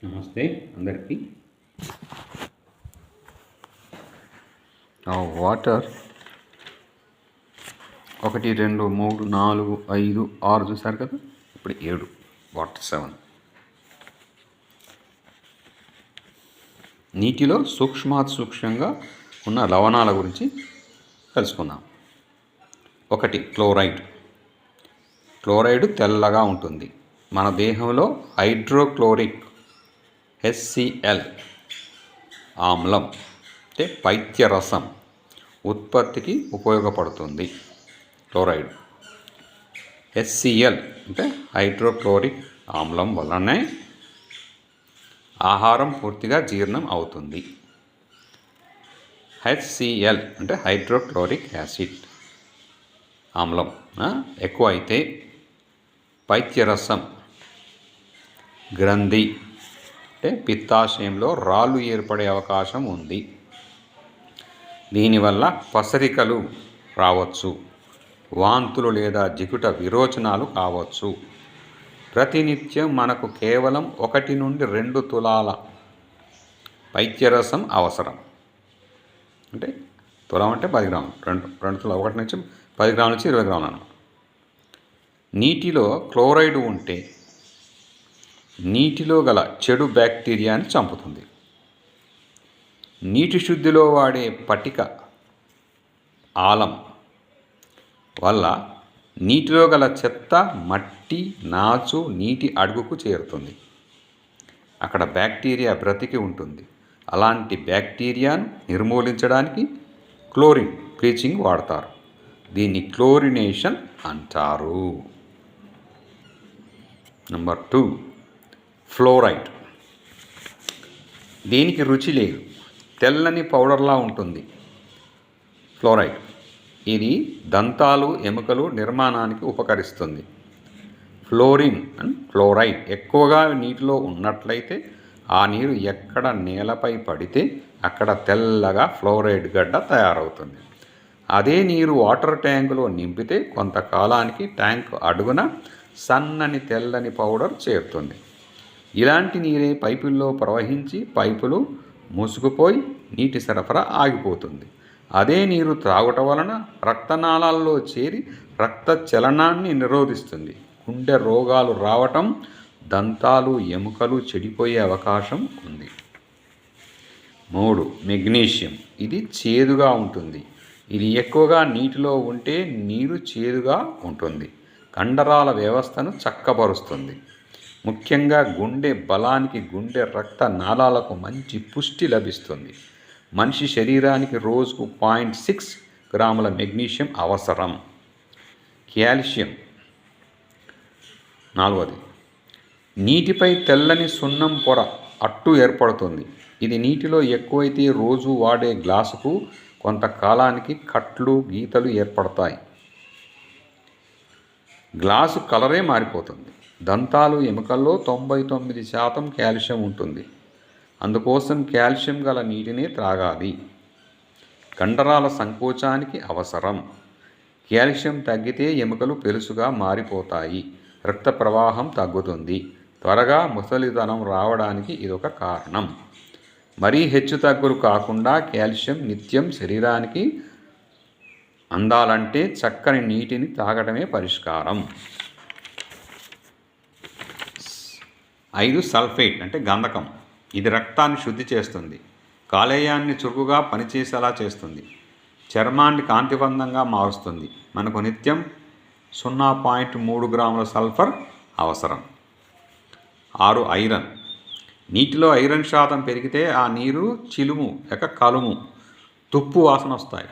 నమస్తే అందరికీ. వాటర్ 1 2 3 4 5 6 చూసారు కదా, ఇప్పుడు 7 వాటర్ 7. నీటిలో సూక్ష్మంగా ఉన్న లవణాల గురించి తెలుసుకుందాం. 1 క్లోరైడ్ తెల్లగా ఉంటుంది. మన దేహంలో హైడ్రోక్లోరిక్ HCl ఆమ్లం అంటే పైత్యరసం ఉత్పత్తికి ఉపయోగపడుతుంది. క్లోరైడ్ HCl అంటే హైడ్రోక్లోరిక్ ఆమ్లం వల్లనే ఆహారం పూర్తిగా జీర్ణం అవుతుంది. HCl అంటే హైడ్రోక్లోరిక్ యాసిడ్ ఆమ్లం ఎక్కువ అయితే పైత్యరసం గ్రంథి అంటే పిత్తాశయంలో రాళ్ళు ఏర్పడే అవకాశం ఉంది. దీనివల్ల పసరికలు రావచ్చు, వాంతులు లేదా జిగుట విరోచనాలు కావచ్చు. ప్రతినిత్యం మనకు కేవలం 1 నుండి 2 తులాల పైత్యరసం అవసరం. అంటే తులం అంటే 10 గ్రాములు, 2 తులాలు 1 నుంచి 10 గ్రాముల నుంచి 20 గ్రాములు అన్నమాట. నీటిలో క్లోరైడ్ ఉంటే నీటిలో గల చెడు బ్యాక్టీరియాని చంపుతుంది. నీటి శుద్ధిలో వాడే పటిక ఆలం వల్ల నీటిలో గల చెత్త, మట్టి, నాచు నీటి అడుగుకు చేరుతుంది. అక్కడ బ్యాక్టీరియా బ్రతికి ఉంటుంది. అలాంటి బ్యాక్టీరియాను నిర్మూలించడానికి క్లోరిన్ బ్లీచింగ్ వాడతారు. దీన్ని క్లోరినేషన్ అంటారు. Number 2 fluoride. దీనికి రుచి లేదు, తెల్లని పౌడర్లా ఉంటుంది. ఫ్లోరైడ్ ఇది దంతాలు, ఎముకలు నిర్మాణానికి ఉపకరిస్తుంది. ఫ్లోరిన్ అండ్ ఫ్లోరైడ్ ఎక్కువగా నీటిలో ఉన్నట్లయితే ఆ నీరు ఎక్కడ నేలపై పడితే అక్కడ తెల్లగా ఫ్లోరైడ్ గడ్డ తయారవుతుంది. అదే నీరు వాటర్ ట్యాంకులో నింపితే కొంతకాలానికి ట్యాంక్ అడుగున సన్నని తెల్లని పౌడర్ చేరుతుంది. ఇలాంటి నీరే పైపుల్లో ప్రవహించి పైపులు మూసుకుపోయి నీటి సరఫరా ఆగిపోతుంది. అదే నీరు త్రాగుట వలన రక్తనాళాల్లో చేరి రక్త చలనాన్ని నిరోధిస్తుంది. గుండె రోగాలు రావటం, దంతాలు, ఎముకలు చెడిపోయే అవకాశం ఉంది. 3 మెగ్నీషియం. ఇది చేదుగా ఉంటుంది. ఇది ఎక్కువగా నీటిలో ఉంటే నీరు చేదుగా ఉంటుంది. కండరాల వ్యవస్థను చక్కబరుస్తుంది. ముఖ్యంగా గుండె బలానికి, గుండె రక్త నాళాలకు మంచి పుష్టి లభిస్తుంది. మనిషి శరీరానికి రోజుకు 0.6 గ్రాముల మెగ్నీషియం అవసరం. కాల్షియం 4. నీటిపై తెల్లని సున్నం పొర అట్టు ఏర్పడుతుంది. ఇది నీటిలో ఎక్కువైతే రోజు వాడే గ్లాసుకు కొంతకాలానికి కట్లు, గీతలు ఏర్పడతాయి. గ్లాసు కలరే మారిపోతుంది. దంతాలు, ఎముకల్లో 99% కాల్షియం ఉంటుంది. అందుకోసం కాల్షియం గల నీటినే త్రాగాలి. కండరాల సంకోచానికి అవసరం. కాల్షియం తగ్గితే ఎముకలు పెలుసుగా మారిపోతాయి. రక్త ప్రవాహం తగ్గుతుంది. త్వరగా ముసలితనం రావడానికి ఇదొక కారణం. మరీ హెచ్చుతగ్గులు కాకుండా కాల్షియం నిత్యం శరీరానికి అందాలంటే చక్కని నీటిని తాగడమే పరిష్కారం. 5 సల్ఫేట్ అంటే గంధకం. ఇది రక్తాన్ని శుద్ధి చేస్తుంది. కాలేయాన్ని చురుకుగా పనిచేసేలా చేస్తుంది. చర్మాన్ని కాంతివంతంగా మారుస్తుంది. మనకు నిత్యం 0.3 గ్రాముల సల్ఫర్ అవసరం. 6 ఐరన్. నీటిలో ఐరన్ శాతం పెరిగితే ఆ నీరు చిలుము లేక కలుము, తుప్పు వాసన వస్తాయి.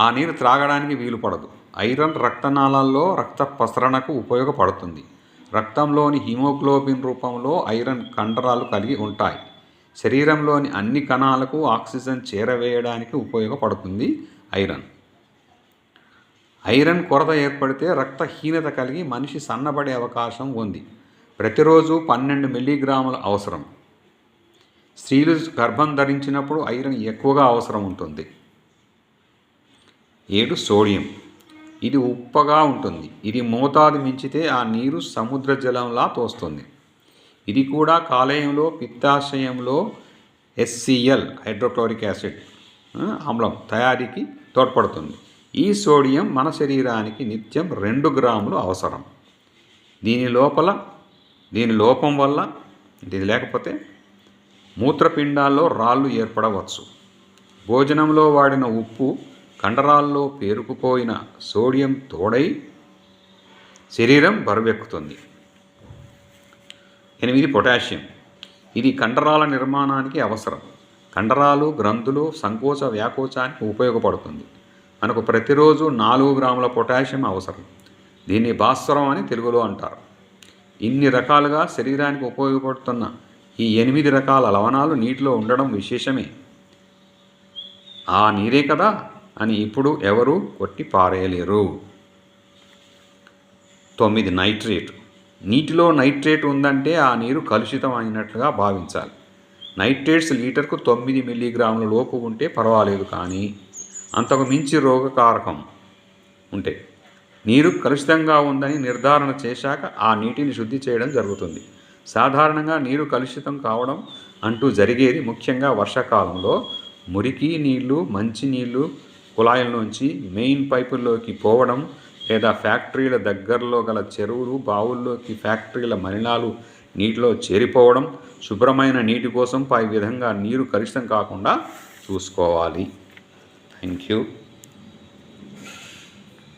ఆ నీరు త్రాగడానికి వీలు పడదు. ఐరన్ రక్తనాళాల్లో రక్త ప్రసరణకు ఉపయోగపడుతుంది. రక్తంలోని హిమోగ్లోబిన్ రూపంలో ఐరన్ కండరాలు కలిగి ఉంటాయి. శరీరంలోని అన్ని కణాలకు ఆక్సిజన్ చేరవేయడానికి ఉపయోగపడుతుంది ఐరన్. ఐరన్ కొరత ఏర్పడితే రక్తహీనత కలిగి మనిషి సన్నబడే అవకాశం ఉంది. ప్రతిరోజు 12 మిల్లీగ్రాముల అవసరం. స్త్రీలు గర్భం ధరించినప్పుడు ఐరన్ ఎక్కువగా అవసరం ఉంటుంది. 7 సోడియం. ఇది ఉప్పగా ఉంటుంది. ఇది మోతాదు మించితే ఆ నీరు సముద్ర జలంలా తోస్తుంది. ఇది కూడా కాలేయంలో పిత్తాశయంలో HCl హైడ్రోక్లోరిక్ యాసిడ్ ఆమ్లం తయారీకి తోడ్పడుతుంది. ఈ సోడియం మన శరీరానికి నిత్యం 2 గ్రాములు అవసరం. దీని లోపం వల్ల ఇది లేకపోతే మూత్రపిండాల్లో రాళ్ళు ఏర్పడవచ్చు. భోజనంలో వాడిన ఉప్పు కండరాల్లో పేరుకుపోయిన సోడియం తోడై శరీరం బరువెక్కుతుంది. 8 పొటాషియం. ఇది కండరాల నిర్మాణానికి అవసరం. కండరాలు, గ్రంథులు సంకోచ వ్యాకోచానికి ఉపయోగపడుతుంది. మనకు ప్రతిరోజు 4 గ్రాముల పొటాషియం అవసరం. దీన్ని భాస్వరం అని తెలుగులో అంటారు. ఇన్ని రకాలుగా శరీరానికి ఉపయోగపడుతున్న ఈ 8 రకాల లవణాలు నీటిలో ఉండడం విశేషమే. ఆ నీరే కదా అని ఇప్పుడు ఎవరు కొట్టి పారేయలేరు. 9 నైట్రేట్. నీటిలో నైట్రేట్ ఉందంటే ఆ నీరు కలుషితం అయినట్లుగా భావించాలి. నైట్రేట్స్ లీటర్కు 9 మిల్లీగ్రాముల లోపు ఉంటే పర్వాలేదు, కానీ అంతకు మించి రోగకారకం ఉంటే నీరు కలుషితంగా ఉందని నిర్ధారణ చేశాక ఆ నీటిని శుద్ధి చేయడం జరుగుతుంది. సాధారణంగా నీరు కలుషితం కావడం అంటూ జరిగేది ముఖ్యంగా వర్షాకాలంలో. మురికి నీళ్లు, మంచినీళ్ళు కుళాయిల్లోంచి మెయిన్ పైపుల్లోకి పోవడం, లేదా ఫ్యాక్టరీల దగ్గరలో గల చెరువులు, బావుల్లోకి ఫ్యాక్టరీల మలినాలు నీటిలో చేరిపోవడం. శుభ్రమైన నీటి కోసం పై విధంగా నీరు కలుషితం కాకుండా చూసుకోవాలి. Thank you.